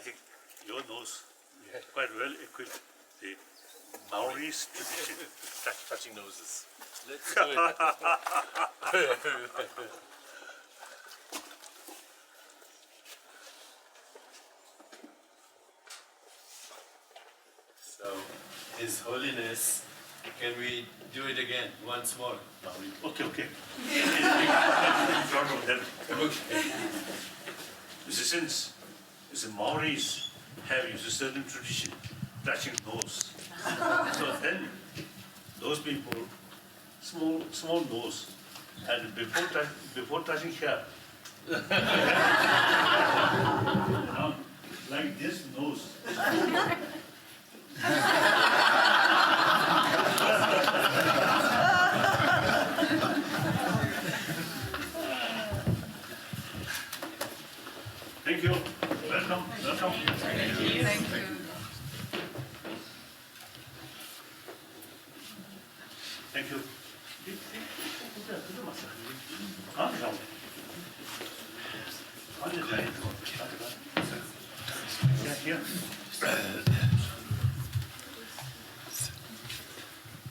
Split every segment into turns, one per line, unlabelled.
think your nose quite well equipped the Maori's tradition.
Touching noses. Let's do it. So, His Holiness, can we do it again once more?
Okay, okay. Since the Maoris have a certain tradition, touching nose. So then those people, small nose, and before touching hair, like this nose. Thank you. Welcome. Welcome.
Thank you. Thank you.
Thank you.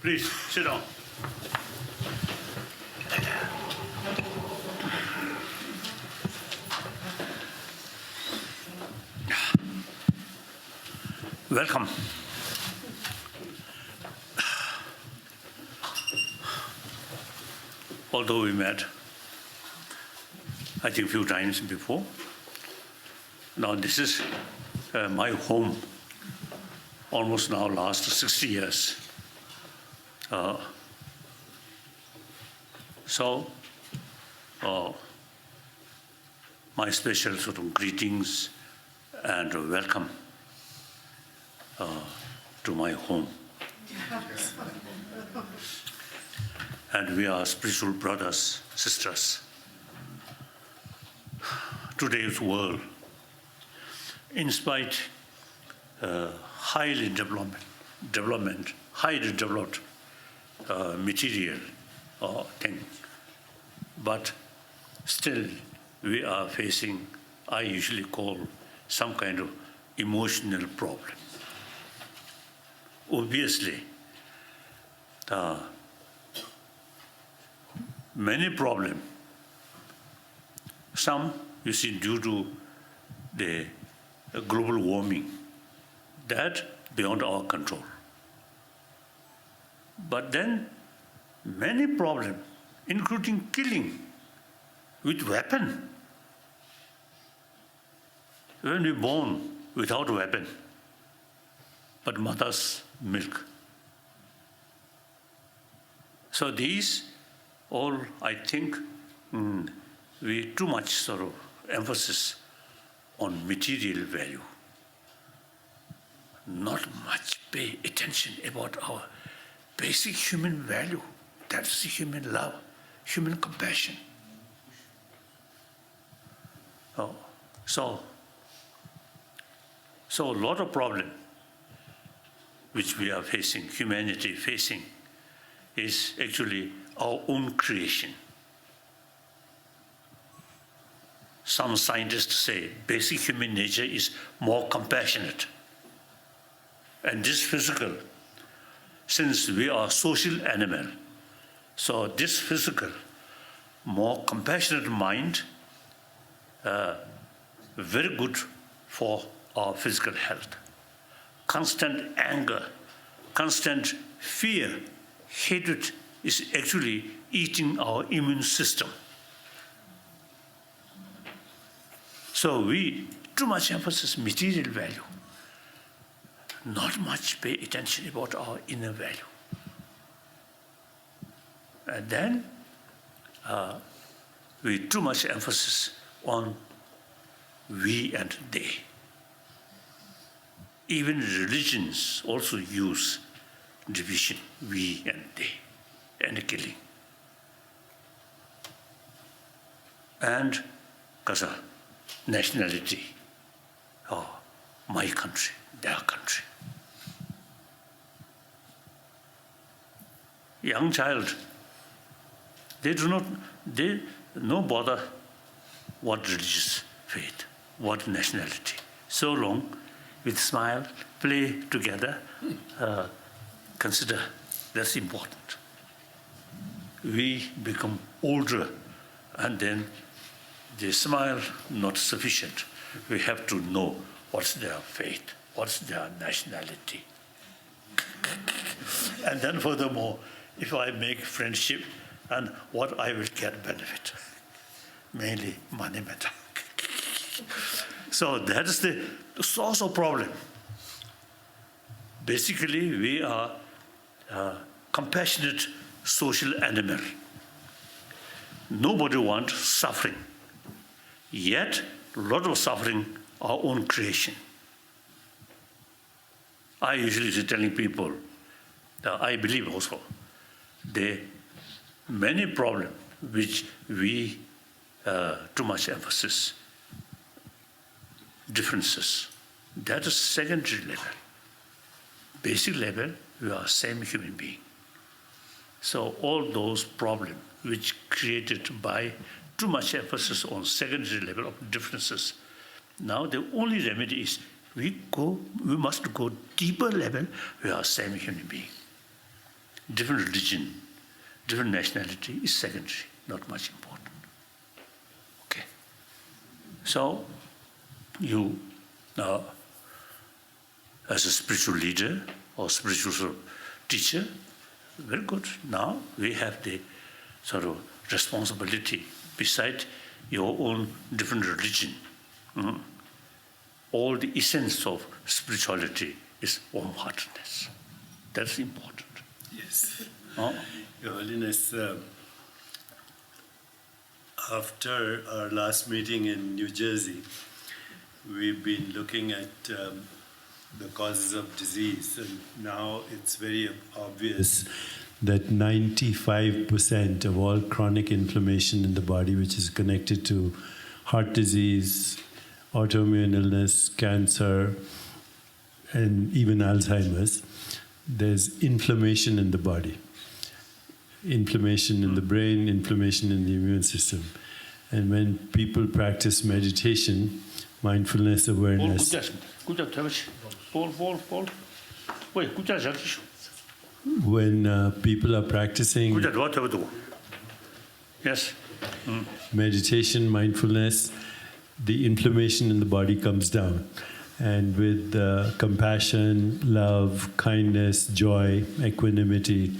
Please sit down. Welcome. Although we met, I think, a few times before, now this is my home, almost now last 60 years. My special sort of greetings and welcome to my home. And we are spiritual brothers, sisters. Today's world, in spite highly developed, highly developed material thing, but still we are facing, I usually call, some kind of emotional problem. Obviously, many problems, some you see due to the global warming, that beyond our control. But then many problems, including killing with weapon. When we born without weapon, but mother's milk. So these all, I think, we too much sort of emphasis on material value. Not much pay attention about our basic human value. That's human love, human compassion. So a lot of problem which we are facing, humanity facing, is actually our own creation. Some scientists say basic human nature is more compassionate. And this physical, since we are social animal, so this physical, more compassionate mind, very good for our physical health. Constant anger, constant fear, hatred is actually eating our immune system. So we too much emphasis material value, not much pay attention about our inner value. And then we too much emphasis on we and they. Even religions also use division, we and they, and killing. And kasa, nationality, my country, their country. Young child, they no bother what religious faith, what nationality. so long, with smile, play together, consider that's important. We become older, and then the smile not sufficient. We have to know what's their faith, what's their nationality. And then furthermore, if I make friendship, and what I will get benefit, mainly money matter. So that is the source of problem. Basically, we are compassionate social animal. Nobody wants suffering. Yet, a lot of suffering, our own creation. I usually say telling people, I believe also, the many problems which we too much emphasis, differences, that is secondary level. Basic level, we are same human being. So all those problems which created by too much emphasis on secondary level of differences, now the only remedy is we must go deeper level, we are same human being. Different religion, different nationality is secondary, not much important. Okay. So you now, as a spiritual leader or spiritual teacher, very good. Now we have the sort of responsibility beside your own different religion. All the essence of spirituality is warm-heartedness. That's important.
Yes. Your Holiness, after our last meeting in New Jersey, we've been looking at the causes of disease, and now it's very obvious that 95% of all chronic inflammation in the body, which is connected to heart disease, autoimmune illness, cancer, and even Alzheimer's, there's inflammation in the body. Inflammation in the brain, inflammation in the immune system. And when people practice meditation, mindfulness, awareness, when people are practicing
yes.
meditation, mindfulness, the inflammation in the body comes down. And with compassion, love, kindness, joy, equanimity,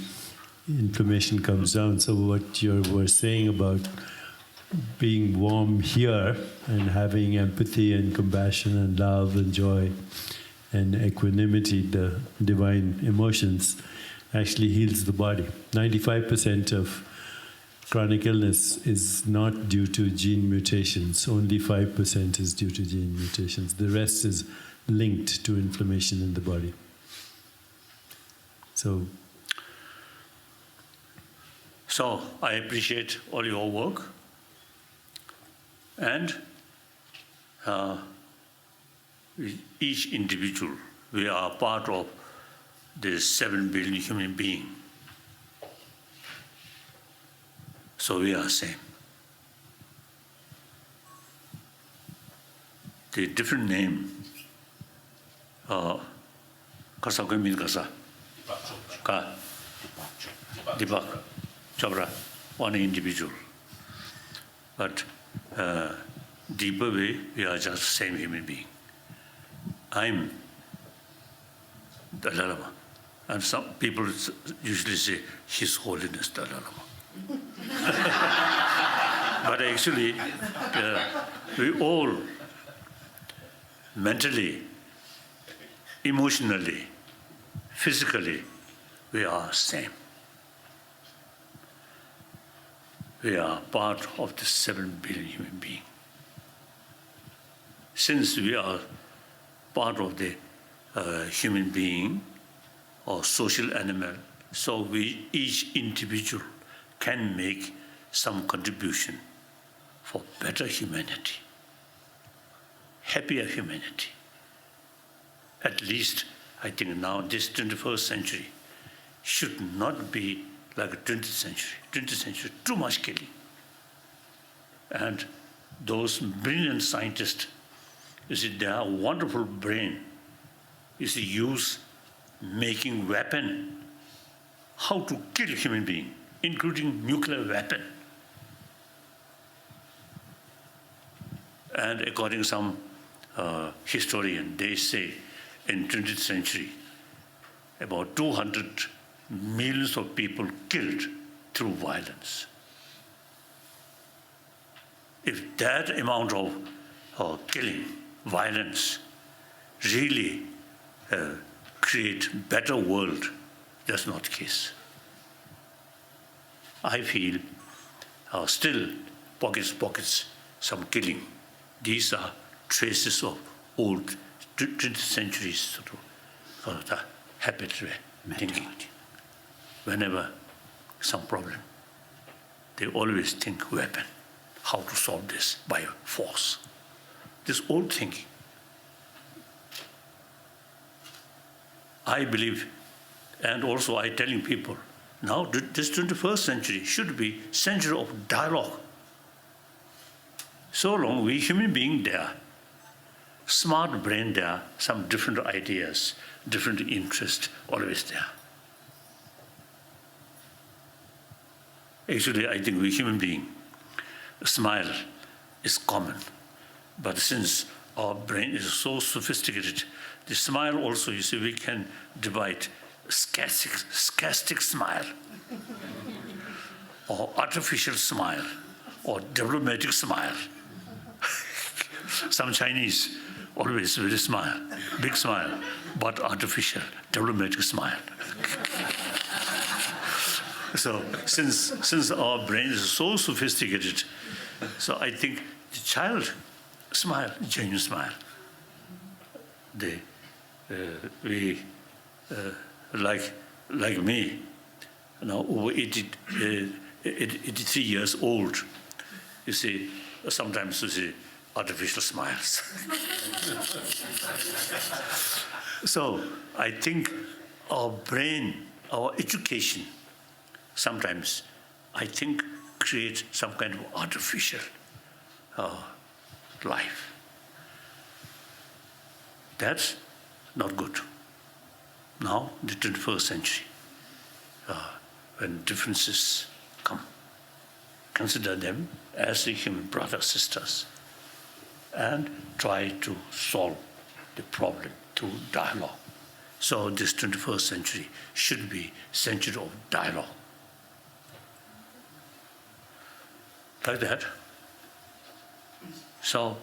inflammation comes down. So what you were saying about being warm here and having empathy and compassion and love and joy and equanimity, the divine emotions, actually heals the body. 95% of chronic illness is not due to gene mutations. Only 5% is due to gene mutations. The rest is linked to inflammation in the body. So
I appreciate all your work, and each individual, we are part of the 7 billion human being. So we are same. The different name, kasa koi mean kasa? Deepak Chopra, one individual. But deeper way, we are just same human being. I'm Dalai Lama. And some people usually say, His Holiness Dalai Lama. But actually, we all mentally, emotionally, physically, we are same. We are part of the 7 billion human being. Since we are part of the human being or social animal, so we, each individual, can make some contribution for better humanity, happier humanity. At least, I think now this 21st century should not be like a 20th century. 20th century, too much killing. And those brilliant scientists You see, their wonderful brain is used making weapon, how to kill human being, including nuclear weapon. And according to some historian, they say in 20th century, about 200 millions of people killed through violence. If that amount of killing, violence, really create better world, that's not the case. I feel still pockets, some killing. These are traces of old 20th centuries sort of the habit thinking. Whenever some problem, they always think weapon, how to solve this by force. This old thinking. I believe, and also I telling people, now this 21st century should be century of dialogue. So long we human being there, smart brain there, some different ideas, different interests, always there. Actually, I think we human being, smile is common. But since our brain is so sophisticated, the smile also, you see, we can divide sarcastic smile, or artificial smile, or diplomatic smile. Some Chinese always with a smile, big smile, but artificial, diplomatic smile. So since our brain is so sophisticated, so I think the child smile, genuine smile. Like me, now over 83 years old, you see, sometimes you see artificial smiles. So I think our brain, our education, sometimes I think create some kind of artificial life. That's not good. Now, the 21st century, when differences come, consider them as the human brothers, sisters, and try to solve the problem through dialogue. So this 21st century should be century of dialogue. Like that. So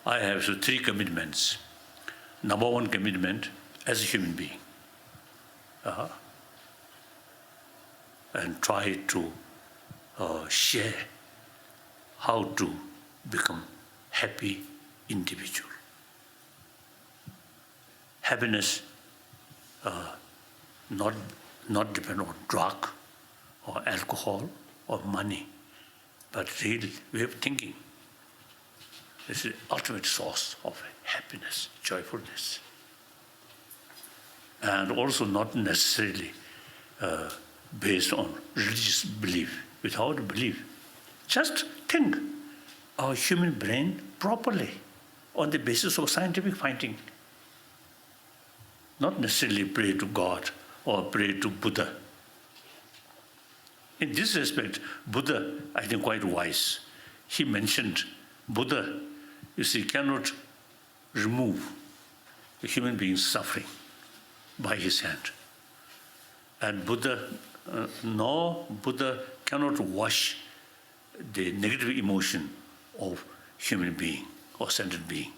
I have 3 commitments. Number 1 commitment as a human being. And try to share how to become happy individual. Happiness not depend on drug or alcohol or money, but real way of thinking. This is the ultimate source of happiness, joyfulness. And also not necessarily based on religious belief, without belief. Just think our human brain properly on the basis of scientific finding. Not necessarily pray to God or pray to Buddha. In this respect, Buddha, I think, quite wise. He mentioned Buddha, you see, cannot remove the human being's suffering by his hand. And Buddha cannot wash the negative emotion of human being or sentient being.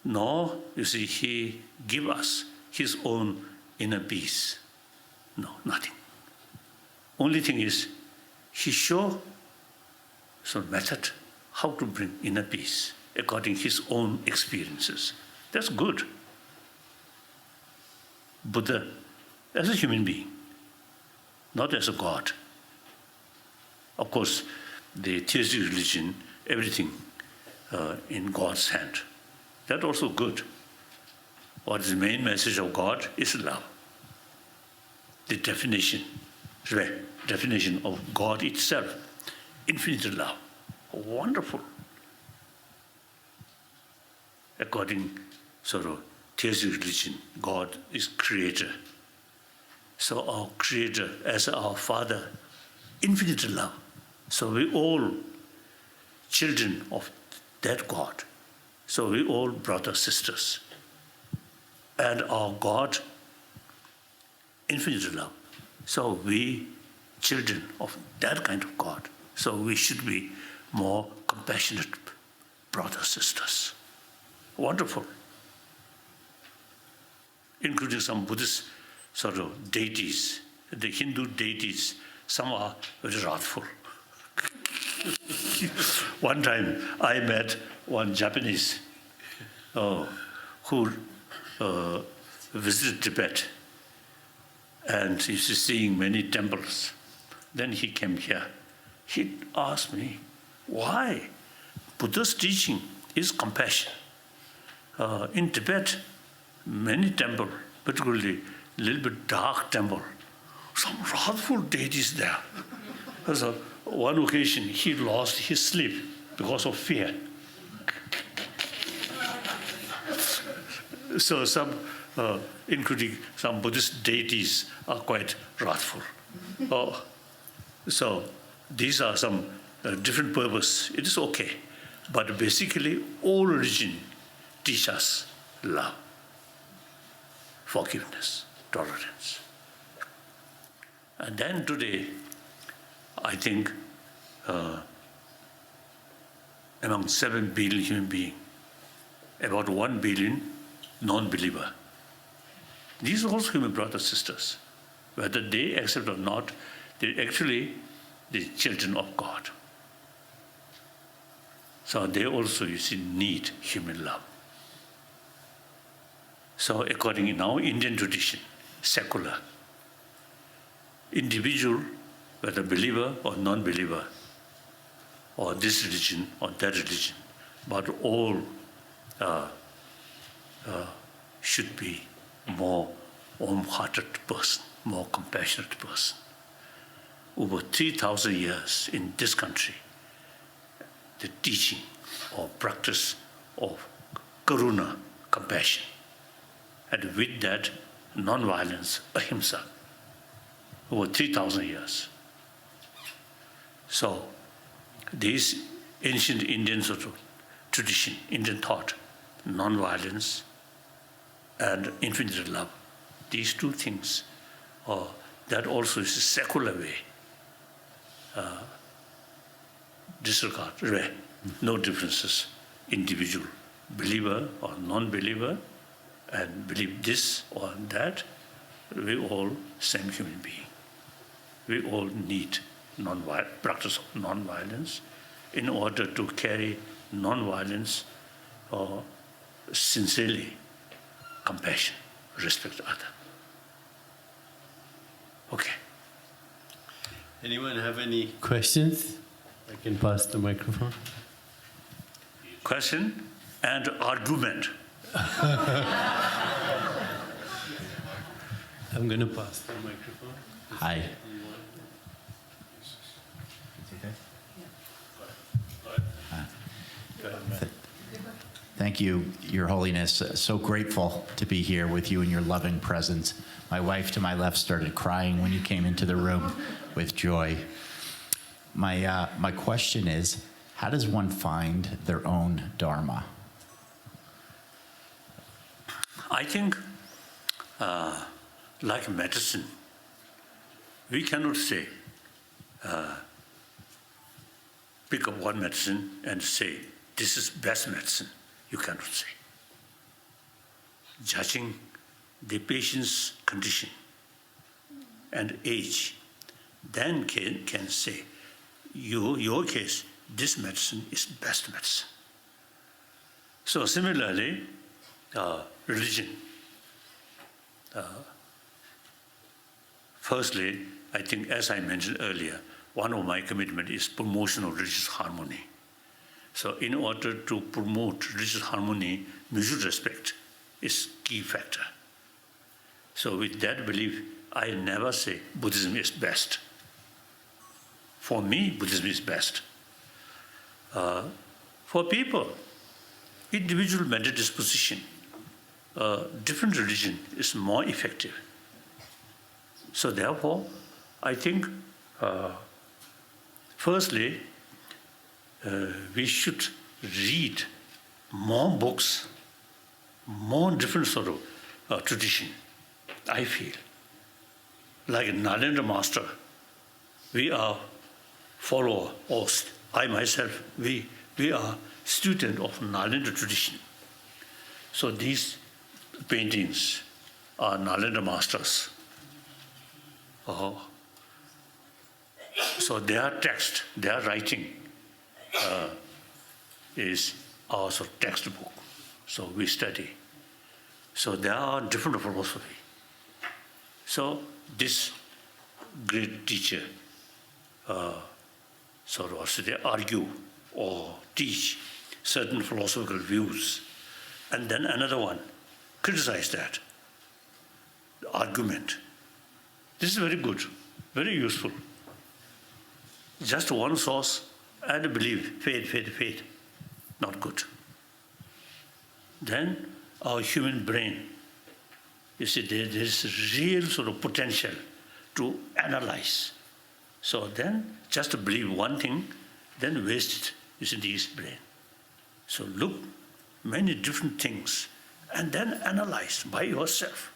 Nor, you see, he give us his own inner peace. No, nothing. Only thing is, he show some method how to bring inner peace according to his own experiences. That's good. Buddha, as a human being, not as a god. Of course, the theistic religion, everything in God's hand. That's also good. What is the main message of God is love. The definition of God itself, infinite love. Wonderful. according sort of theistic religion, God is creator. So our creator, as our father, infinite love. So we all children of that God. So we all brothers, sisters. And our God, infinite love. So we children of that kind of God. So we should be more compassionate brothers, sisters. Wonderful. Including some Buddhist sort of deities, the Hindu deities, some are very wrathful. One time I met one Japanese who visited Tibet, and he's seeing many temples. Then he came here. He asked me, why Buddha's teaching is compassion. In Tibet, many temples, particularly a little bit dark temple, some wrathful deities there. So one occasion he lost his sleep because of fear. So some, including some Buddhist deities, are quite wrathful. So these are some different purpose. It is okay. But basically, all religion teach us love, forgiveness, tolerance. And then today, I think among 7 billion human beings, about 1 billion non-believer. These are also human brothers, sisters. Whether they accept or not, they're actually the children of God. So they also, you see, need human love. So according in our Indian tradition, secular, individual, whether believer or non-believer, or this religion or that religion, but all should be more warm-hearted person, more compassionate person. Over 3,000 years in this country, the teaching or practice of karuna, compassion, and with that, non-violence, ahimsa, over 3,000 years. So, this ancient Indian sort of tradition, Indian thought, non-violence and infinite love, these two things, that also is a secular way. Disregard, no differences, individual, believer or non-believer, and believe this or that, we all same human being. We all need practice of non-violence in order to carry non-violence or sincerely compassion, respect other. Okay.
Anyone have any questions? I can pass the microphone.
Question and argument.
I'm going to pass the microphone.
Hi. Thank you, Your Holiness. So grateful to be here with you in your loving presence. My wife to my left started crying when you came into the room with joy. My question is, how does one find their own dharma?
I think, like medicine, we cannot say, pick up one medicine and say, this is best medicine. You cannot say. Judging the patient's condition and age, then can say, your case, this medicine is best medicine. So similarly, religion. Firstly, I think, as I mentioned earlier, one of my commitments is promotion of religious harmony. So in order to promote religious harmony, mutual respect is key factor. So with that belief, I never say Buddhism is best. For me, Buddhism is best. For people, individual mental disposition, different religion is more effective. So therefore, I think, firstly, we should read more books, more different sort of tradition, I feel. Like Nalendra Master, we are follower, or I myself, we are student of Nalendra tradition. So these paintings are Nalendra Masters. So their text, their writing is our sort of textbook. So we study. So there are different philosophy. So this great teacher sort of they argue or teach certain philosophical views, and then another one criticize that argument. This is very good, very useful. Just one source and believe, faith, not good. Then our human brain, you see, there is real sort of potential to analyze. So then just to believe one thing, then waste it, you see, this brain. So look, many different things, and then analyze by yourself.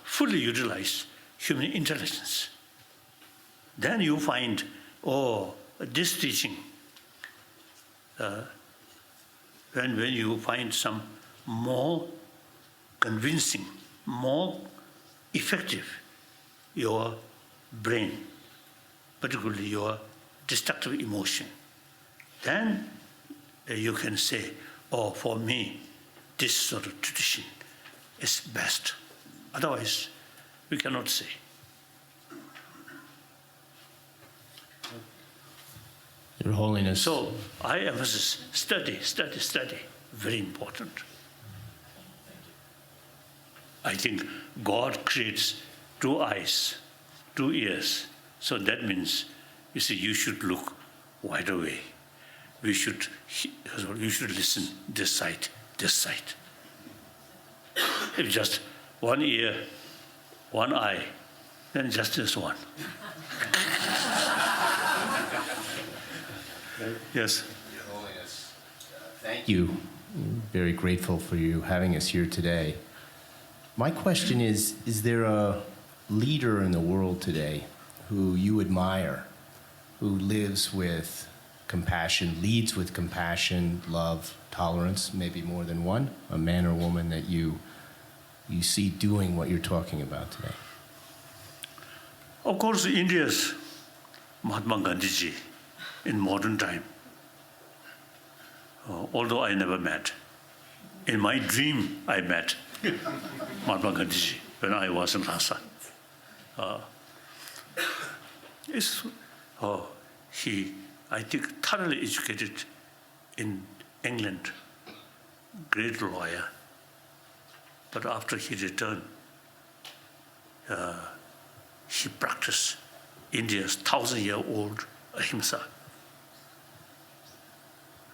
Fully utilize human intelligence. Then you find, this teaching, when you find some more convincing, more effective, your brain, particularly your destructive emotion, then you can say, for me, this sort of tradition is best. Otherwise, we cannot say.
Your Holiness.
So I emphasize study, very important. I think God creates 2 eyes, 2 ears. So that means, you see, you should look wide away. You should listen this side. If just 1 ear, 1 eye, then just this one. Yes.
Your Holiness, thank you. Very grateful for you having us here today. My question is there a leader in the world today who you admire, who lives with compassion, leads with compassion, love, tolerance, maybe more than one, a man or woman that you see doing what you're talking about today?
Of course, India's Mahatma Gandhiji in modern time, although I never met. In my dream, I met Mahatma Gandhiji when I was in Lhasa. He, I think, thoroughly educated in England, great lawyer. But after he returned, he practiced India's 1,000-year-old ahimsa,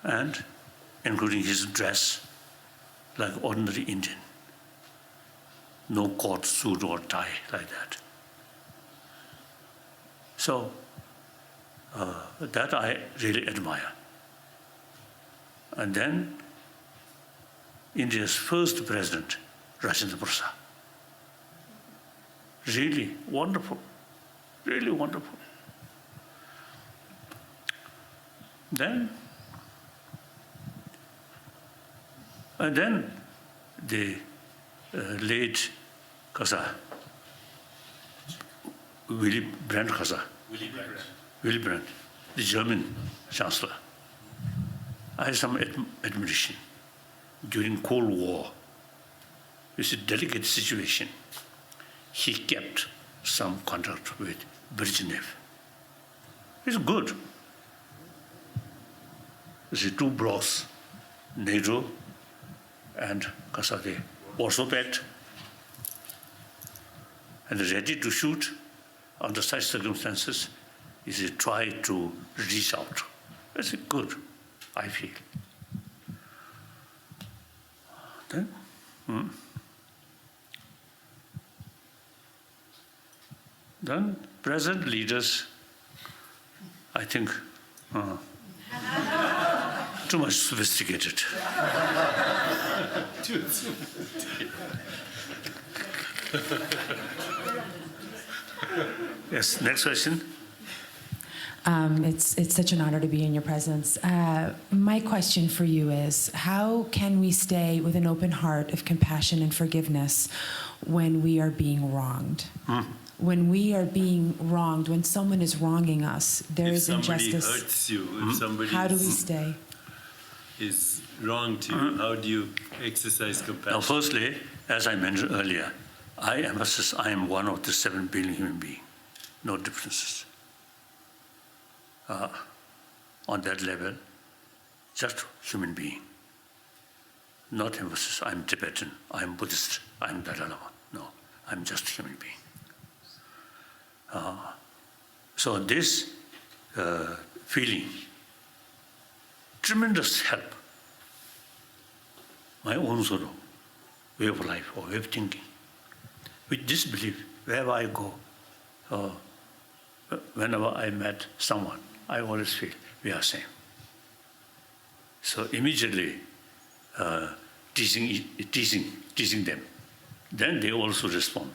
and including his dress, like ordinary Indian. No coat, suit, or tie like that. So that I really admire. And then India's first president, Rajendra Prasad. Really wonderful, really wonderful. Then the late Kasa, Willy Brandt Kasa, Willy Brandt, the German chancellor. I had some admiration. During Cold War, it's a delicate situation. He kept some contact with Brezhnev. It's good. The 2 blocs, NATO and Kasade, Warsaw Pact, and ready to shoot under such circumstances, is try to reach out. That's good, I feel. Then present leaders, I think, too much sophisticated. Yes, next question.
It's such an honor to be in your presence. My question for you is, how can we stay with an open heart of compassion and forgiveness when we are being wronged? When we are being wronged, when someone is wronging us, there is injustice.
If somebody hurts you, if somebody
How do we stay?
is wrong to you, how do you exercise compassion?
Now, firstly, as I mentioned earlier, I emphasize I am one of the 7 billion human beings. No differences. On that level, just human being. Not emphasis, I'm Tibetan, I'm Buddhist, I'm Dalai Lama. No, I'm just human being. So this feeling, tremendous help. My own sort of way of life or way of thinking. With this belief, wherever I go, whenever I met someone, I always feel we are same. So immediately teasing them, then they also respond.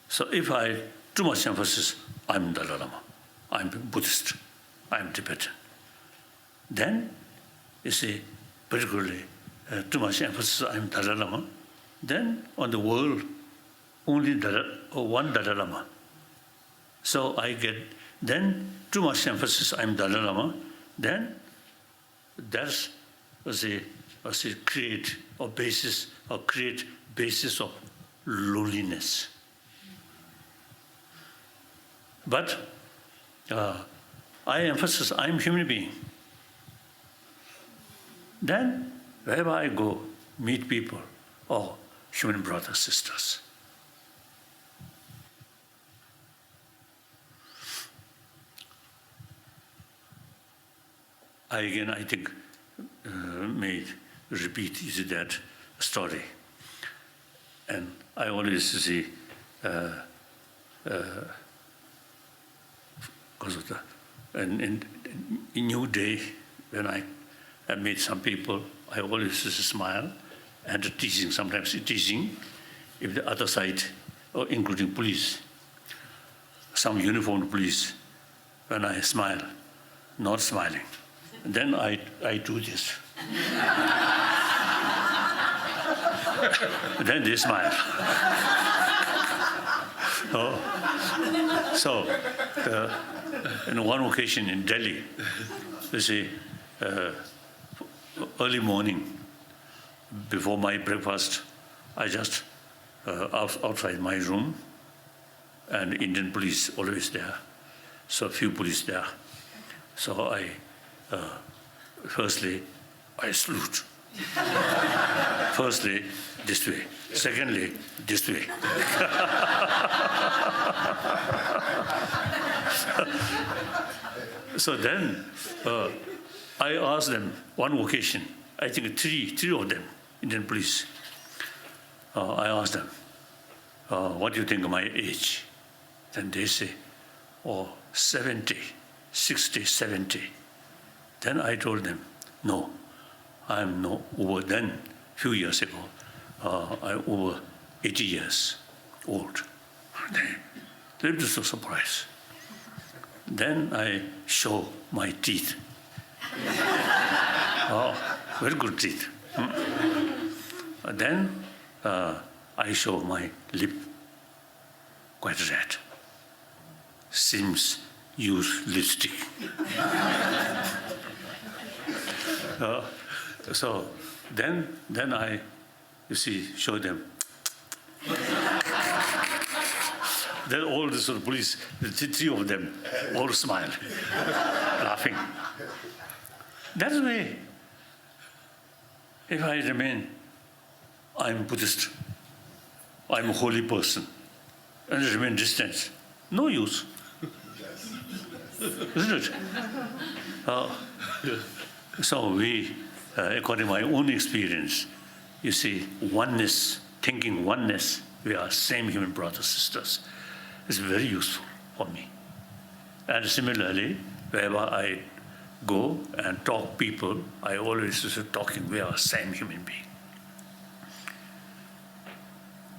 So if I too much emphasis, I'm Dalai Lama, I'm Buddhist, I'm Tibetan, then you see, particularly too much emphasis, I'm Dalai Lama, then on the world, only one Dalai Lama. So I get then too much emphasis, I'm Dalai Lama, then that's create basis of loneliness. But I emphasize I'm human being. Then wherever I go, meet people, human brothers, sisters. I think, may repeat is that story. And I always see, because of and in New Day, when I meet some people, I always smile and sometimes teasing, if the other side, including police, some uniformed police, when I smile, not smiling. Then I do this. Then they smile. So, in one occasion in Delhi, you see, early morning, before my breakfast, I just outside my room, and Indian police always there. So few police there. So I firstly, I salute. Firstly, this way. Secondly, this way. So then I asked them one occasion, I think three of them, Indian police. I asked them, what do you think of my age? Then they say, 70, 60, 70. Then I told them, no, I'm no over then, few years ago, I'm over 80 years old. They were so surprised. Then I show my teeth. Very good teeth. Then I show my lip, quite red. Seems use lipstick. So then I, show them. Then all the sort of police, the three of them, all smile, laughing. That way, if I remain, I'm Buddhist, I'm a holy person, and remain distant, no use. Isn't it? So we, according to my own experience, you see, oneness, thinking oneness, we are same human brothers, sisters. It's very useful for me. And similarly, wherever I go and talk people, I always say talking, we are same human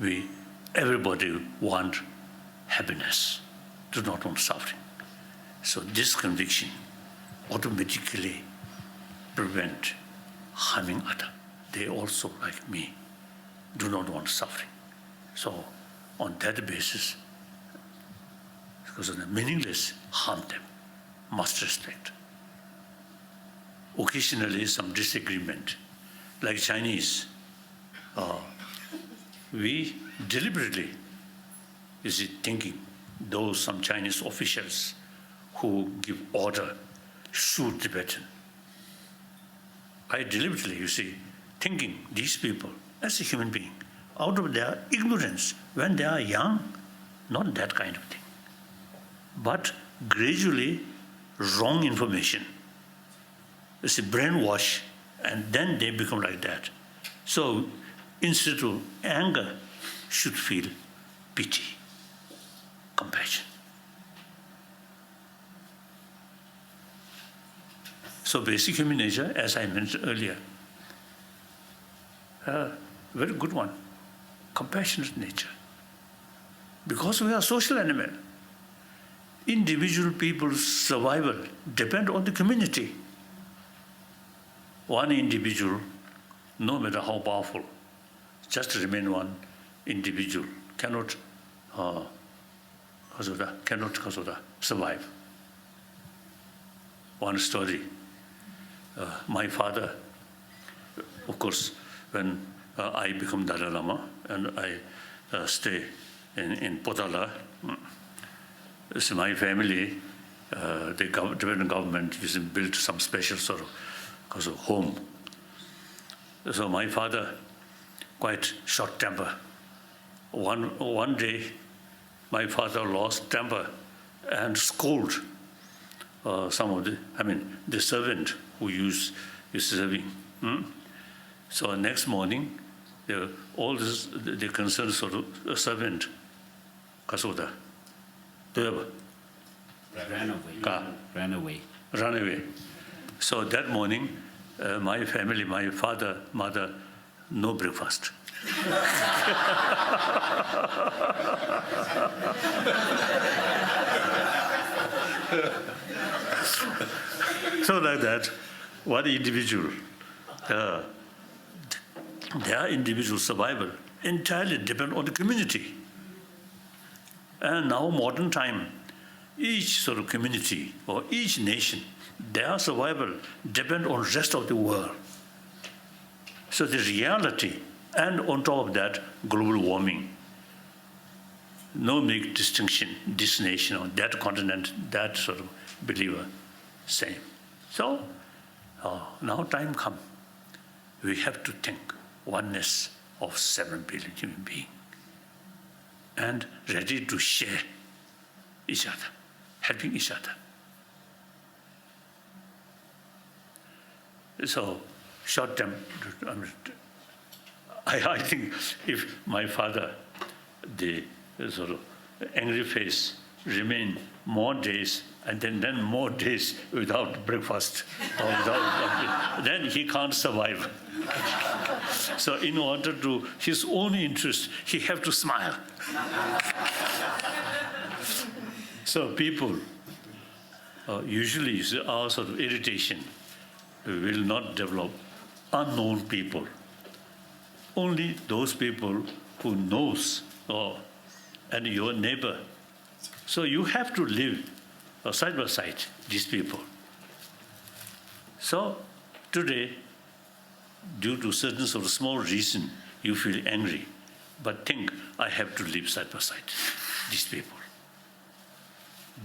being. Everybody want happiness, do not want suffering. So this conviction automatically prevent harming others. They also, like me, do not want suffering. So on that basis, because of the meaningless, harm them, must respect. Occasionally some disagreement, like Chinese, we deliberately, you see, thinking, those some Chinese officials who give order, shoot Tibetan. I deliberately, you see, thinking these people as a human being, out of their ignorance, when they are young, not that kind of thing. But gradually, wrong information, you see, brainwash, and then they become like that. So instead of anger, should feel pity, compassion. So basic human nature, as I mentioned earlier, very good one, compassionate nature. Because we are social animal. Individual people's survival depend on the community. One individual, no matter how powerful, just remain one individual, cannot survive. One story. My father, of course, when I become Dalai Lama and I stay in Potala, so my family, the Tibetan government built some special sort of home. So my father, quite short temper. One day, my father lost temper and scolded some of the servant who is serving. So next morning, all this, the concerned sort of servant, Kasoda,
Ran away.
run away. So that morning, my family, my father, mother, no breakfast. So like that, one individual, their individual survival entirely depend on the community. And now modern time, each sort of community or each nation, their survival depend on rest of the world. So the reality, and on top of that, global warming. No make distinction, this nation or that continent, that sort of believer, same. So now time come, we have to think oneness of 7 billion human beings and ready to share each other, helping each other. So short term, I think if my father, the sort of angry face remain more days and then more days without breakfast, or then he can't survive. So in order to his own interest, he have to smile. So people, usually our sort of irritation will not develop unknown people. Only those people who knows, and your neighbor. So you have to live side by side, these people. So today, due to certain sort of small reason, you feel angry. But think, I have to live side by side, these people.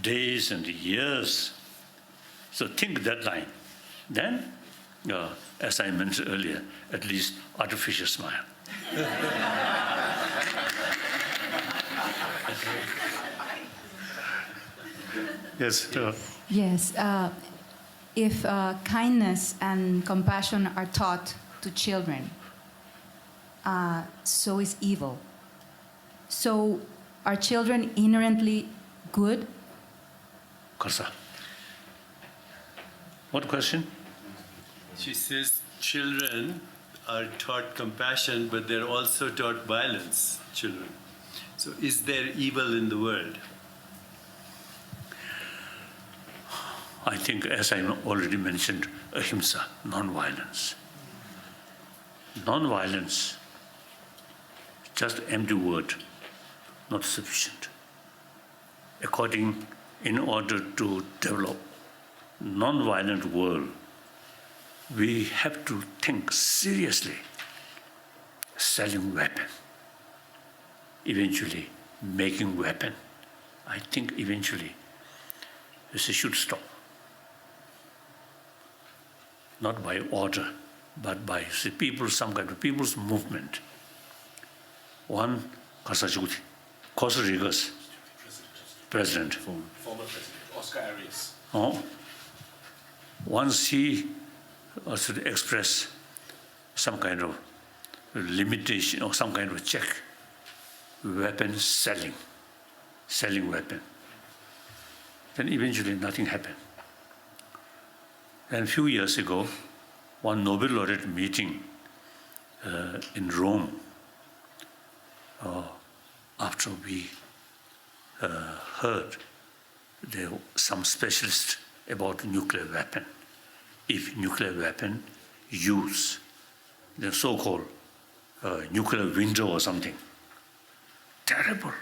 Days and years. So think that line. Then, as I mentioned earlier, at least artificial smile. Yes.
Yes. if kindness and compassion are taught to children, so is evil. So are children inherently good?
Karsa. What question?
She says children are taught compassion, but they're also taught violence, children. So is there evil in the world?
I think, as I already mentioned, ahimsa, non-violence. Non-violence, just empty word, not sufficient. In order to develop non-violent world, we have to think seriously, selling weapon, eventually making weapon. I think eventually this should stop. Not by order, but by people, some kind of people's movement. One, Costa Rica's president.
Former president, Oscar Arias.
Oh, once he also express some kind of limitation or some kind of check, weapon selling weapon. Then eventually nothing happened. And a few years ago, one Nobel laureate meeting in Rome, after we heard there were some specialists about nuclear weapon. If nuclear weapon use the so-called nuclear window or something, terrible.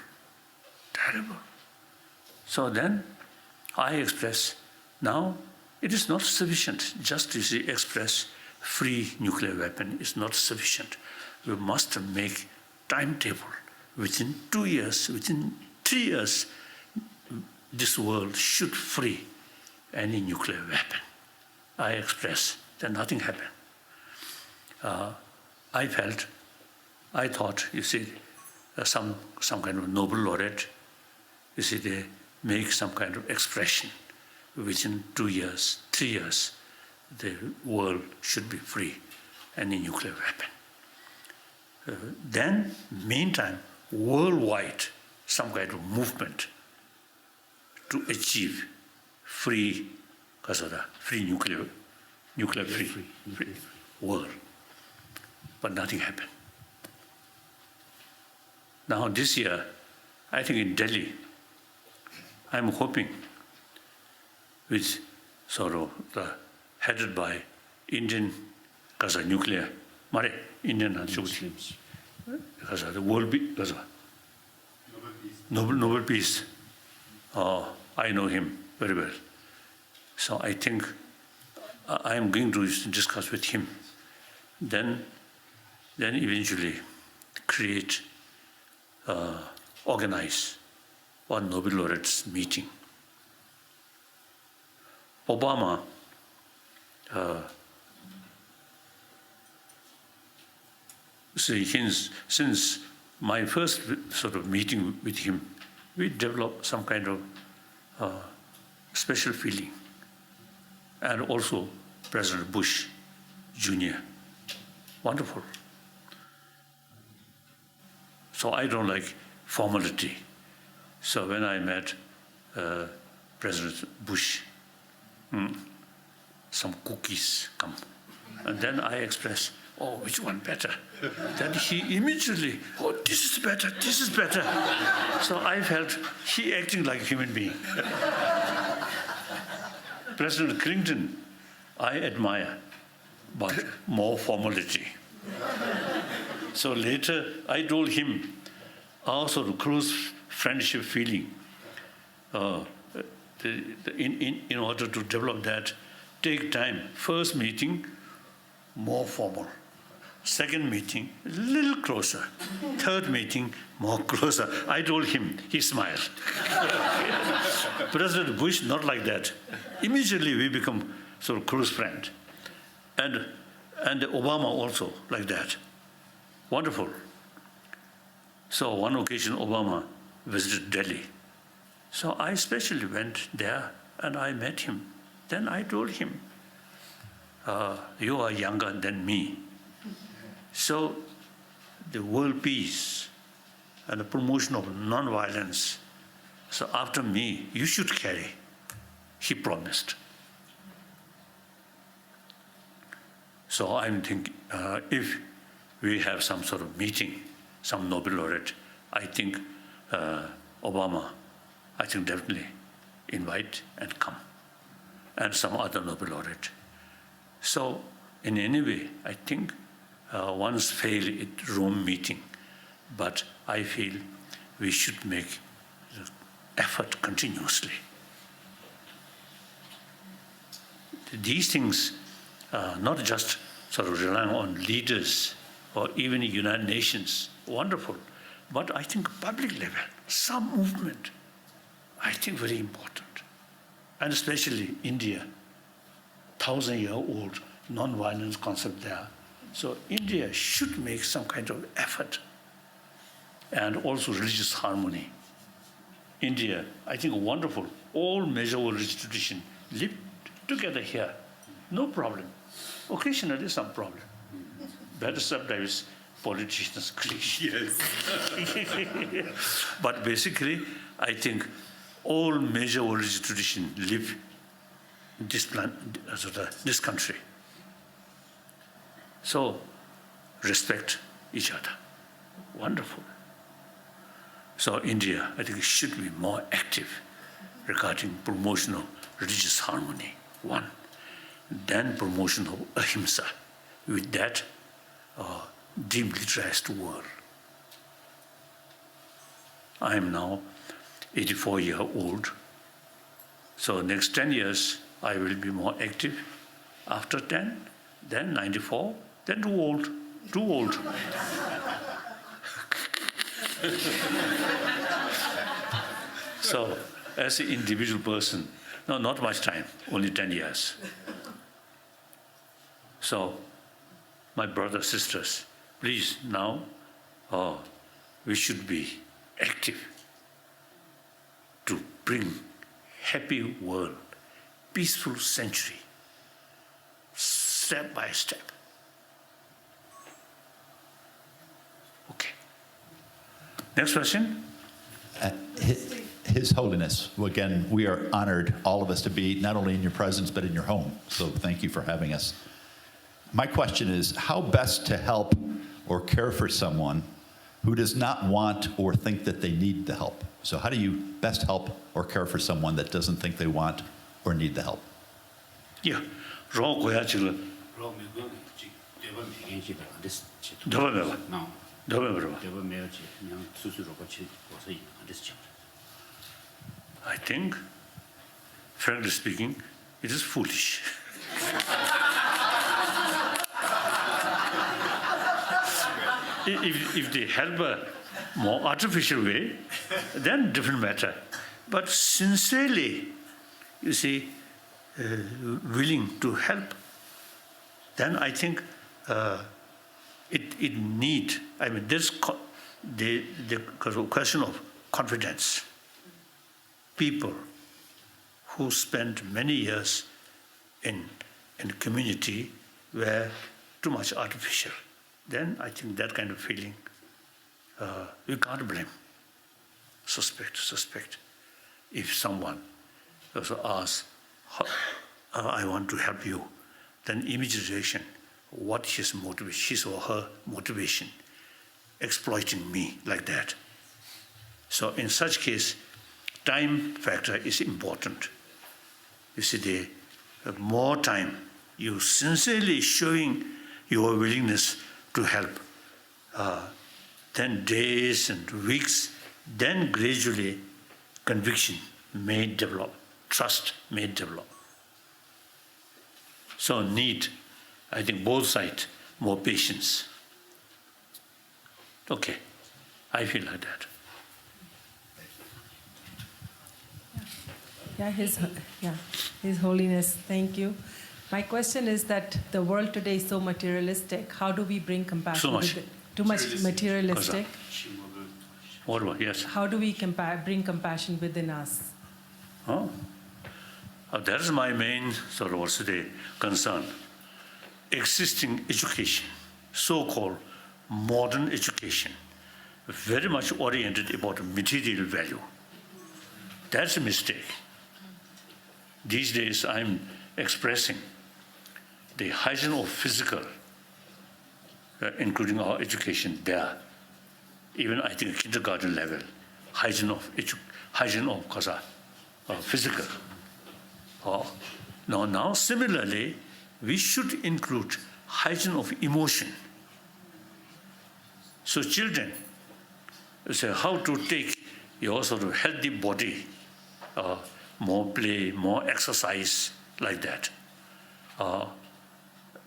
So then I express, now it is not sufficient just to express free nuclear weapon is not sufficient. We must make timetable. Within 2 years, within 3 years, this world should free any nuclear weapon. I express that nothing happened. I thought, you see, some kind of Nobel laureate, you see, they make some kind of expression. Within 2 years, 3 years, the world should be free, any nuclear weapon. Then, meantime, worldwide, some kind of movement to achieve free nuclear free world. But nothing happened. Now this year, I think in Delhi, I'm hoping with sort of headed by Indian nuclear, Indian Muslims, the world Nobel Peace. I know him very well. So I think I am going to discuss with him. Then eventually create, organize one Nobel laureates meeting. Obama since my first sort of meeting with him, we developed some kind of special feeling. And also President Bush Jr. Wonderful. So I don't like formality. So when I met President Bush, some cookies come. And then I express, oh, which one better? Then he immediately, oh, this is better, this is better. So I felt he acting like a human being. President Clinton, I admire, but more formality. So later I told him, also the close friendship feeling, in order to develop that, take time. First meeting, more formal. Second meeting, a little closer. Third meeting, more closer. I told him, he smiled. President Bush, not like that. Immediately we become sort of close friend. And Obama also like that. Wonderful. So one occasion Obama visited Delhi. So I especially went there and I met him. Then I told him, you are younger than me. So the world peace and the promotion of non-violence, so after me, you should carry. He promised. So I'm thinking, if we have some sort of meeting, some Nobel laureate, I think Obama, I think definitely invite and come, and some other Nobel laureate. So in any way, I think once failed at Rome meeting, but I feel we should make effort continuously. These things, not just sort of relying on leaders or even the United Nations, wonderful, but I think public level, some movement, I think very important. And especially India, 1,000-year-old non-violence concept there. So India should make some kind of effort. And also religious harmony. India, I think wonderful, all major religious traditions live together here, no problem. Occasionally some problem. Better sometimes politicians clash. Yes. But basically, I think all major religious traditions live in this country. So respect each other. Wonderful. So India, I think, should be more active regarding promotion of religious harmony, one. Then promotion of ahimsa. With that, demilitarized world. I am now 84-year-old. So next 10 years, I will be more active. After 10, then 94, then too old. Too old. So, as an individual person, no, not much time, only 10 years. So, my brothers, sisters, please now, we should be active to bring happy world, peaceful century, step by step. Okay. Next question.
His Holiness, again, we are honored, all of us, to be not only in your presence, but in your home. So thank you for having us. My question is, how best to help or care for someone who does not want or think that they need the help? So how do you best help or care for someone that doesn't think they want or need the help?
Yeah. Wrong way, actually. I think, frankly speaking, it is foolish. If they help a more artificial way, then different matter. But sincerely, you see, willing to help, then I think it need. I mean, there's the question of confidence. People who spend many years in a community where too much artificial, then I think that kind of feeling, we can't blame. Suspect. If someone also asks, I want to help you, then immediate reaction, what his motivation, his or her motivation, exploiting me like that. So in such case, time factor is important. You see, the more time you sincerely showing your willingness to help, then days and weeks, then gradually conviction may develop, trust may develop. So need, I think, both sides more patience. Okay, I feel like that.
His Holiness, thank you. My question is that the world today is so materialistic. How do we bring compassion?
So much.
Too much materialistic.
What about, yes?
How do we bring compassion within us?
Oh, That is my main sort of what's the concern. Existing education, so-called modern education, very much oriented about material value. That's a mistake. These days I'm expressing the hygiene of physical, including our education there. Even I think kindergarten level, hygiene of physical. Now similarly, we should include hygiene of emotion. So children, say how to take your sort of healthy body, more play, more exercise, like that.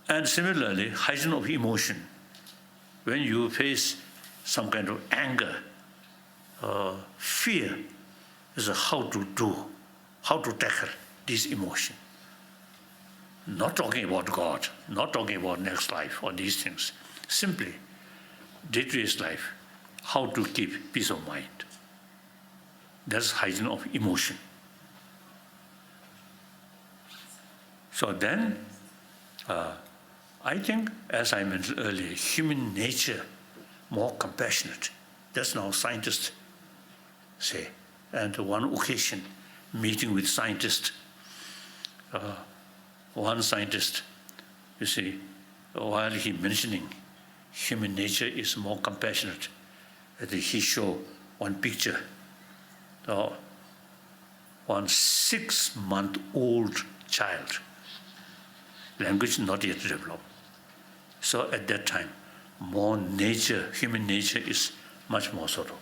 And similarly, hygiene of emotion. When you face some kind of anger, fear, is how to do, how to tackle this emotion. Not talking about God, not talking about next life or these things. Simply, day-to-day life, how to keep peace of mind. That's hygiene of emotion. So then, I think, as I mentioned earlier, human nature, more compassionate. That's now scientists say. And one occasion, meeting with scientists, one scientist, you see, while he mentioning human nature is more compassionate, he showed one picture, one 6-month-old child, language not yet developed. So at that time, more nature, human nature is much more sort of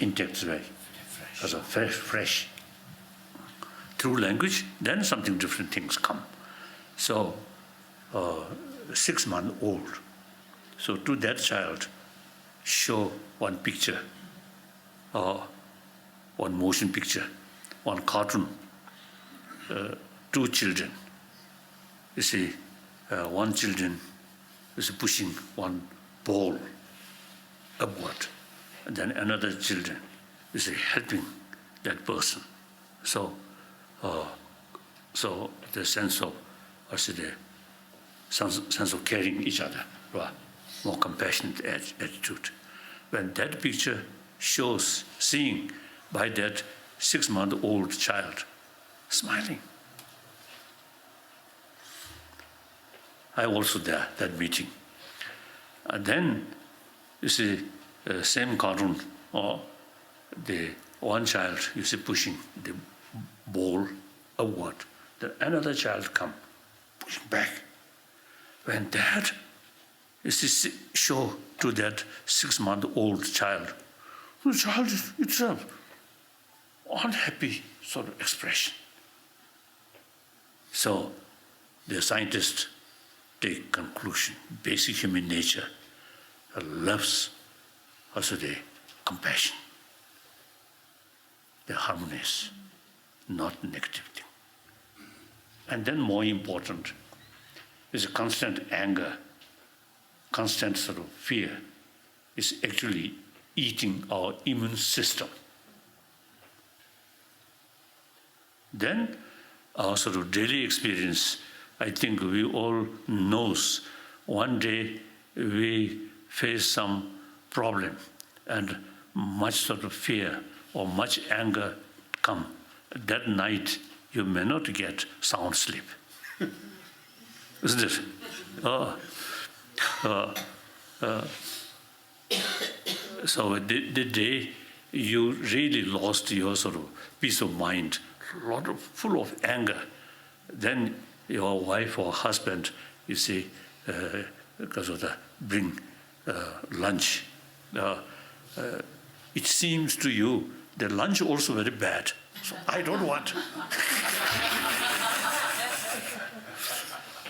intact, very fresh. Through language, then something different things come. So 6-month-old. So to that child, show one picture, one motion picture, one cartoon, 2 children. You see, one children is pushing one ball upward, and then another children is helping that person. So, so the sense of, sense of caring each other, right? More compassionate attitude. When that picture shows, seeing by that 6-month-old child smiling. I also there, that meeting. And then, you see, same cartoon, or the one child, you see, pushing the ball upward. Then another child come, pushing back. When that, you see, show to that 6-month-old child, the child itself, unhappy sort of expression. So, the scientists take conclusion, basic human nature loves also the compassion, the harmonious, not negative thing. And then more important is a constant anger, constant sort of fear is actually eating our immune system. Then our sort of daily experience, I think we all knows one day we face some problem and much sort of fear or much anger come. That night you may not get sound sleep. Isn't it? So the day you really lost your sort of peace of mind, full of anger, then your wife or husband, you see, because of the bring lunch. It seems to you the lunch also very bad, so I don't want.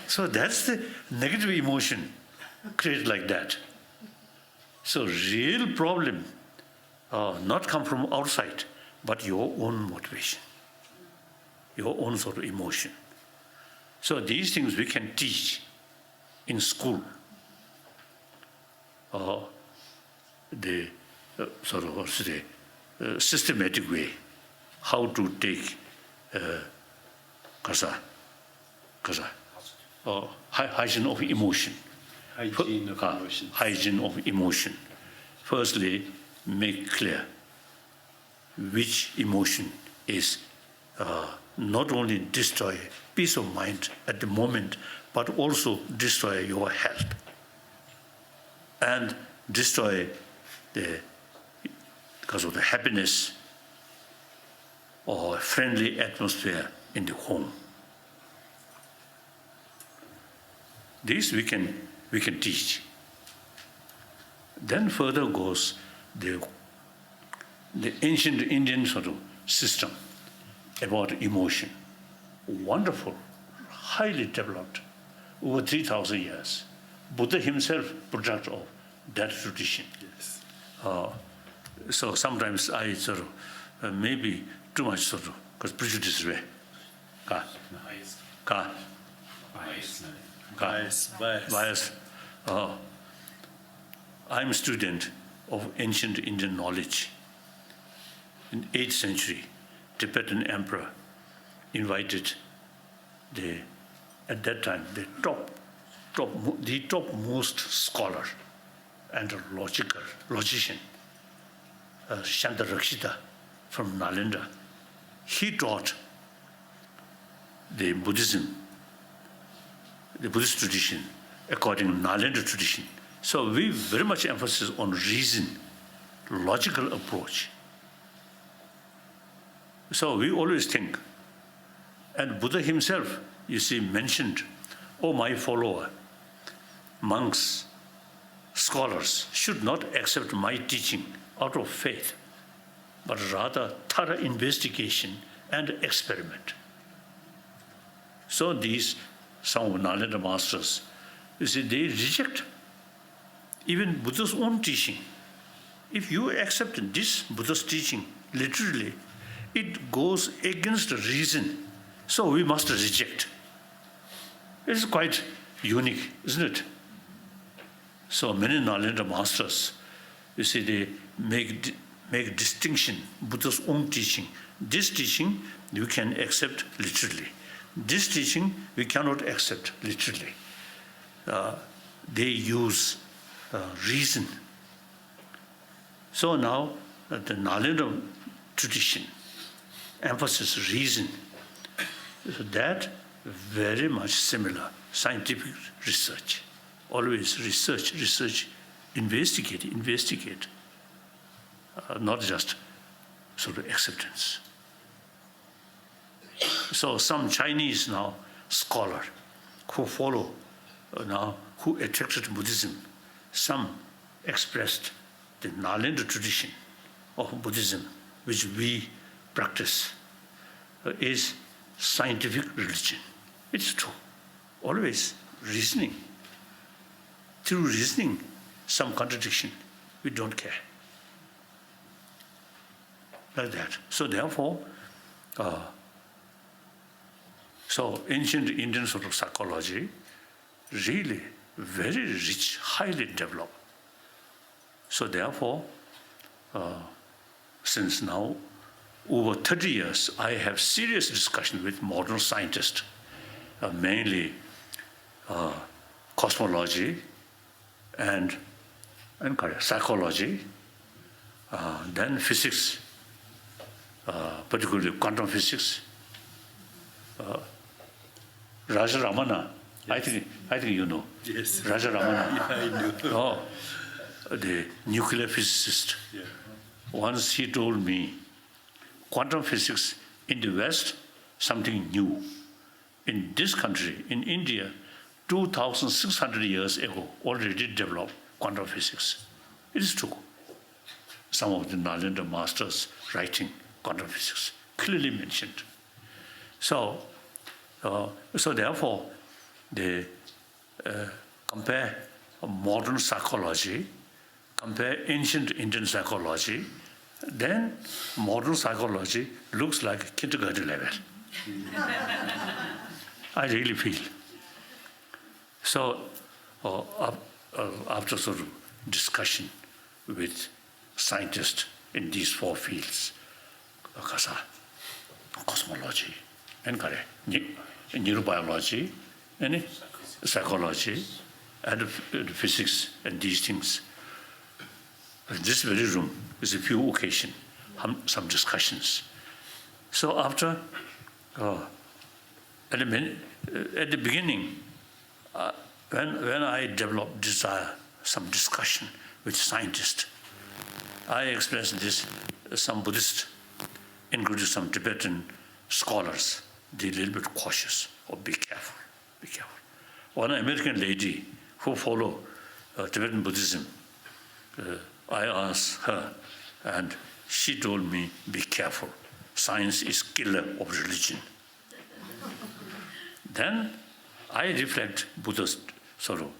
So that's the negative emotion created like that. So real problem not come from outside, but your own motivation, your own sort of emotion. So these things we can teach in school, the sort of systematic way, how to take hygiene of emotion.
Hygiene of emotions.
Hygiene of emotion. Firstly, make clear which emotion is not only destroy peace of mind at the moment, but also destroy your health and destroy because of the happiness or friendly atmosphere in the home. This we can teach. Then further goes the ancient Indian sort of system about emotion. Wonderful, highly developed, over 3,000 years. Buddha himself, product of that tradition.
Yes.
So sometimes I sort of, maybe too much sort of, because prejudice way. Bias. I'm a student of ancient Indian knowledge. In 8th century, Tibetan emperor invited at that time, the topmost scholar and a logician, Shantarakshita from Nalanda. He taught the Buddhist tradition according to Nalanda tradition. So we very much emphasis on reason, logical approach. So we always think, and Buddha himself, you see, mentioned, "Oh, my follower, monks, scholars should not accept my teaching out of faith, but rather thorough investigation and experiment." So some of Nalanda masters, you see, they reject even Buddha's own teaching. If you accept this Buddha's teaching literally, it goes against reason. So we must reject. It's quite unique, isn't it? So many Nalanda masters, you see, they make distinction, Buddha's own teaching. This teaching we can accept literally. This teaching we cannot accept literally. They use reason. So now the Nalanda tradition emphasis reason. So that very much similar scientific research. Always research, investigate. Not just sort of acceptance. So some Chinese now scholar who follow who attracted Buddhism, some expressed the Nalanda tradition of Buddhism, which we practice, is scientific religion. It's true. Always reasoning. Through reasoning, some contradiction, we don't care. Like that. So therefore, so ancient Indian sort of psychology, really very rich, highly developed. So therefore, since now over 30 years, I have serious discussion with modern scientists, mainly cosmology and psychology, then physics, particularly quantum physics. Raja Ramana, yes. I think you know.
Yes.
Raja Ramana.
Yeah, I know.
The nuclear physicist.
Yeah.
Once he told me, quantum physics in the West, something new. In this country, in India, 2,600 years ago, already developed quantum physics. It is true. Some of the Nalanda masters writing quantum physics clearly mentioned. So therefore, they compare modern psychology, compare ancient Indian psychology, then modern psychology looks like kindergarten level. I really feel. So after sort of discussion with scientists in these four fields, cosmology, and neurobiology, and psychology, and physics, and these things. In this very room is a few occasions, some discussions. So after, at the beginning, when I developed desire, some discussion with scientists, I expressed this, some Buddhists, including some Tibetan scholars, they're a little bit cautious, or be careful, be careful. One American lady who follow Tibetan Buddhism, I asked her, and she told me, be careful, science is killer of religion. Then I reflect Buddha's sort of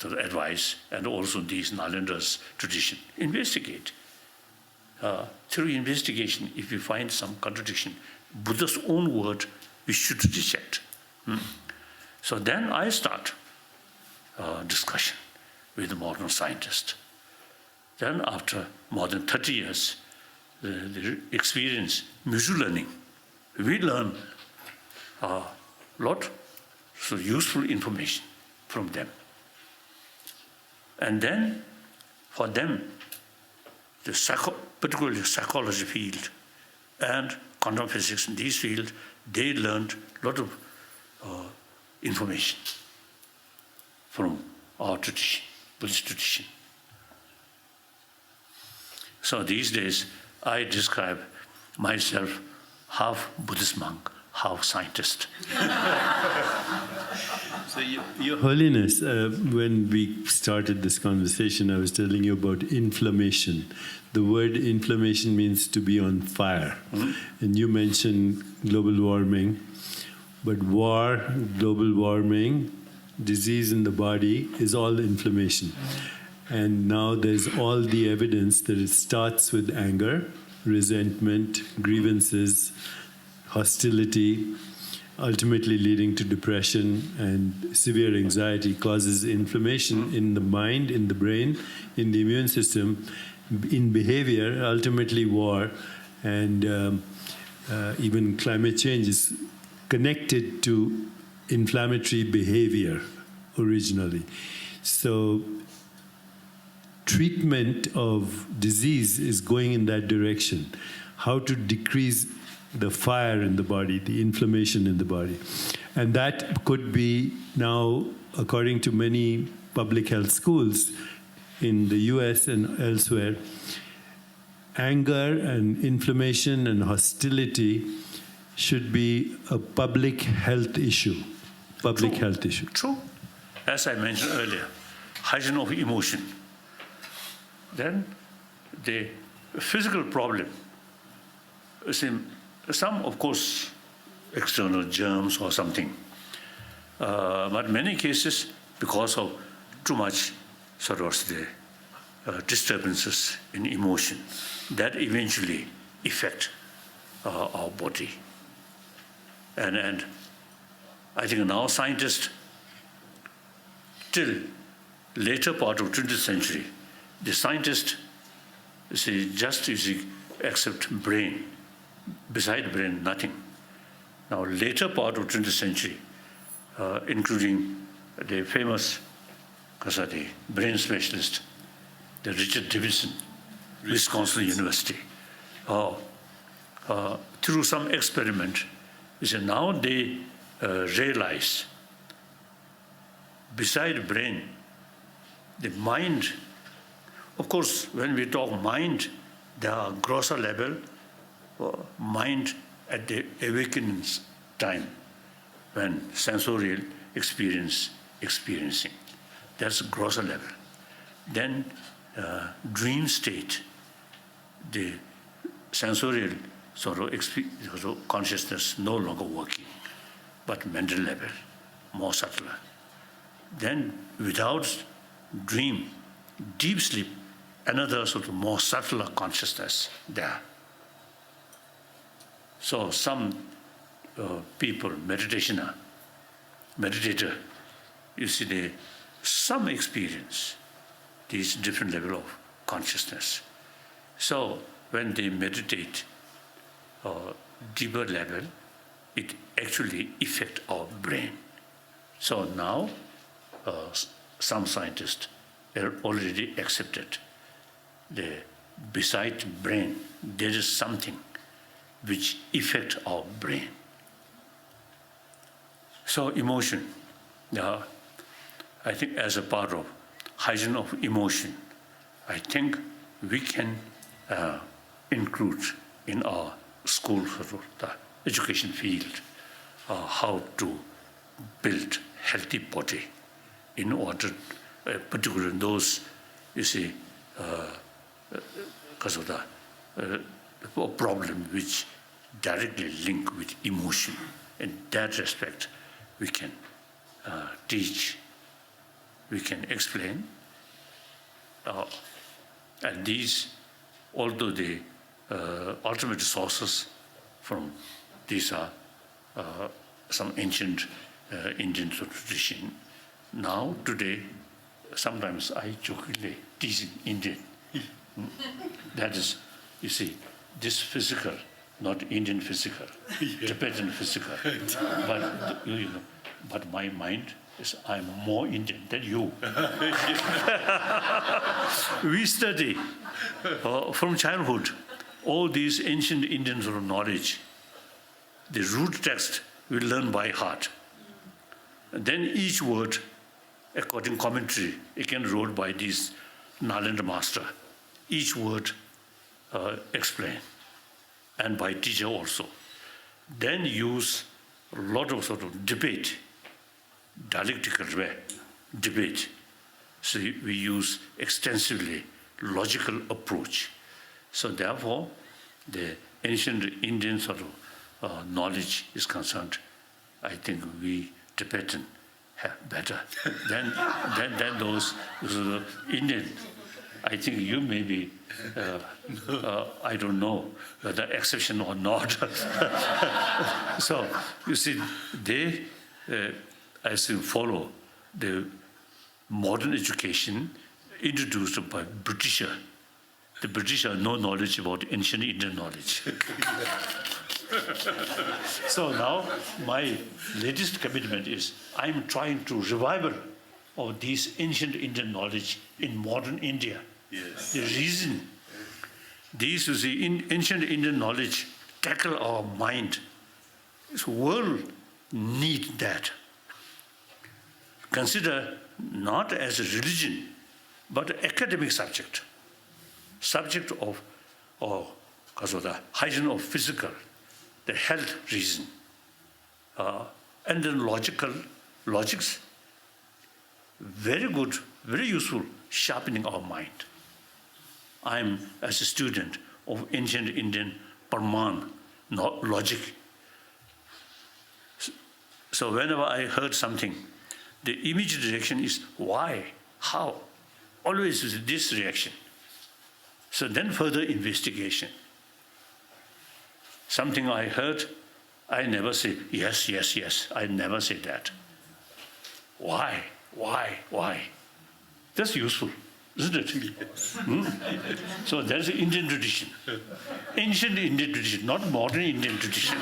advice, and also these Nalendra's tradition. Investigate. Through investigation, if you find some contradiction, Buddha's own word, we should reject. So then I start discussion with the modern scientist. Then after more than 30 years, the experience, mutual learning, we learn a lot of useful information from them. And then for them, particularly psychology field and quantum physics in these fields, they learned a lot of information from our tradition, Buddhist tradition. So these days, I describe myself half Buddhist monk, half scientist.
So, Your Holiness, when we started this conversation, I was telling you about inflammation. The word inflammation means to be on fire. And you mentioned global warming. But war, global warming, disease in the body is all inflammation. And now there's all the evidence that it starts with anger, resentment, grievances, hostility, ultimately leading to depression and severe anxiety, causes inflammation in the mind, in the brain, in the immune system, in behavior, ultimately war, and even climate change is connected to inflammatory behavior originally. So treatment of disease is going in that direction. How to decrease the fire in the body, the inflammation in the body. And that could be now, according to many public health schools in the US and elsewhere, anger and inflammation and hostility should be a public health issue. Public health issue.
True. As I mentioned earlier, hygiene of emotion. Then the physical problem, some, of course, external germs or something. But many cases, because of too much sort of the disturbances in emotion, that eventually affect our body. And I think now scientists, till later part of 20th century, the scientists just accept brain. Beside brain, nothing. Now, later part of 20th century, including the famous the brain specialist, the Richard Davidson, Wisconsin University, through some experiment, now they realize beside brain, the mind, of course, when we talk mind, there are grosser level, mind at the awakening time, when sensorial experiencing. That's a grosser level. Then dream state, the sensorial sort of consciousness no longer working, but mental level, more subtler. Then without dream, deep sleep, another sort of more subtler consciousness there. So some people, meditator, you see some experience these different level of consciousness. So when they meditate, deeper level, it actually affects our brain. So now, some scientists have already accepted that beside brain, there is something which affects our brain. So emotion, I think as a part of hygiene of emotion, I think we can include in our school sort of the education field how to build healthy body in order, particularly those, you see, because of the problem which directly link with emotion. In that respect, we can teach, we can explain, and these, although the ultimate sources from these are some ancient Indian tradition. Now, today, sometimes I jokingly tease Indian. That is, you see, this physical, not Indian physical, Tibetan physical. But, you know, but my mind is, I'm more Indian than you. We study from childhood all these ancient Indian sort of knowledge. The root text we learn by heart. And then each word, according commentary, again wrote by this Nalanda master, each word explained, and by teacher also. Then use a lot of sort of debate, dialectical way, debate. So we use extensively logical approach. So therefore, the ancient Indian sort of knowledge is concerned, I think we Tibetan have better than those Indian. I think you may be, I don't know whether exception or not. So you see, they, as you follow the modern education introduced by Britisher. The British have no knowledge about ancient Indian knowledge. So now my latest commitment is I'm trying to revival of this ancient Indian knowledge in modern India.
Yes.
The reason these, you see, ancient Indian knowledge tackle our mind. This world need that. Consider not as a religion, but an academic subject. Subject of, or because of the hygiene of physical, the health reason, and then logics, very good, very useful, sharpening our mind. I'm, as a student of ancient Indian Parman, logic. So whenever I heard something, the immediate reaction is why, how? Always is this reaction. So then further investigation. Something I heard, I never say, yes, yes, yes. I never say that. Why? That's useful, isn't it? Yes. So there's an Indian tradition. Ancient Indian tradition, not modern Indian tradition.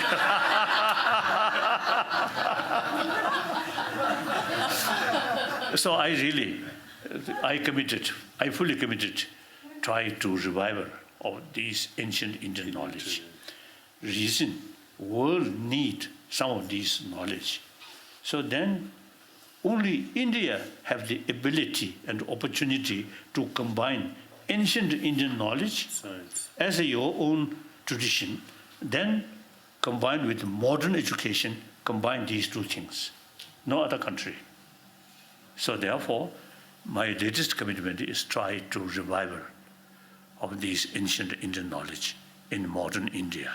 So I fully committed, try to revival of these ancient Indian knowledge. Reason, world need some of this knowledge. So then only India have the ability and opportunity to combine ancient Indian knowledge as your own tradition, then combined with modern education, combine these two things. No other country. So therefore, my latest commitment is try to revival of this ancient Indian knowledge in modern India.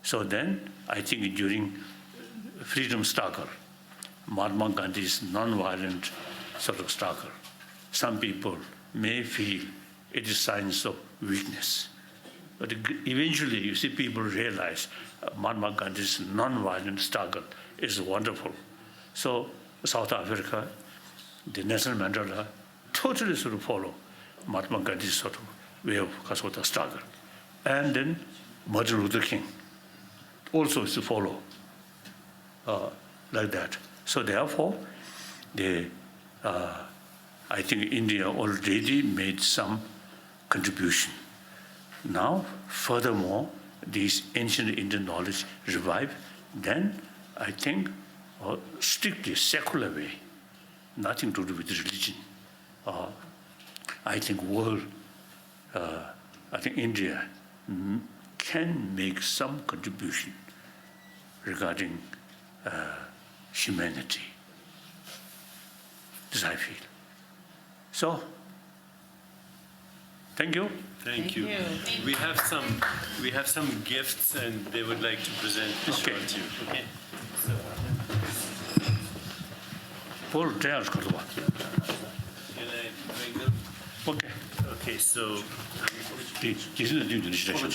So then, I think during freedom struggle, Mahatma Gandhi's non-violent sort of struggle, some people may feel it is signs of weakness. But eventually, you see, people realize Mahatma Gandhi's non-violent struggle is wonderful. So South Africa, the Nelson Mandela, totally sort of follow Mahatma Gandhi's sort of way of struggle. And then Martin Luther King also is to follow like that. So therefore, I think India already made some contribution. Now, furthermore, these ancient Indian knowledge revive, then I think strictly secular way, nothing to do with religion. I think I think India can make some contribution regarding humanity. This I feel. So, thank you.
Thank you. We have some gifts, and they would like to present the show to you. Okay.
Paul, tell us,
Can I bring them?
okay.
Okay, so
This is the demonstration.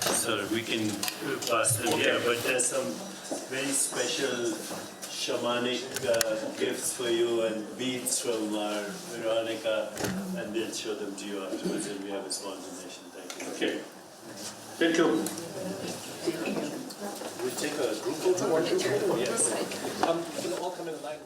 sorry, we can pass them here, but there's some very special shamanic gifts for you and beads from our Veronica, and they'll show them to you afterwards, and we have a small donation. Thank you.
Okay. Thank you.
We'll take a group photo.
You can all come in line.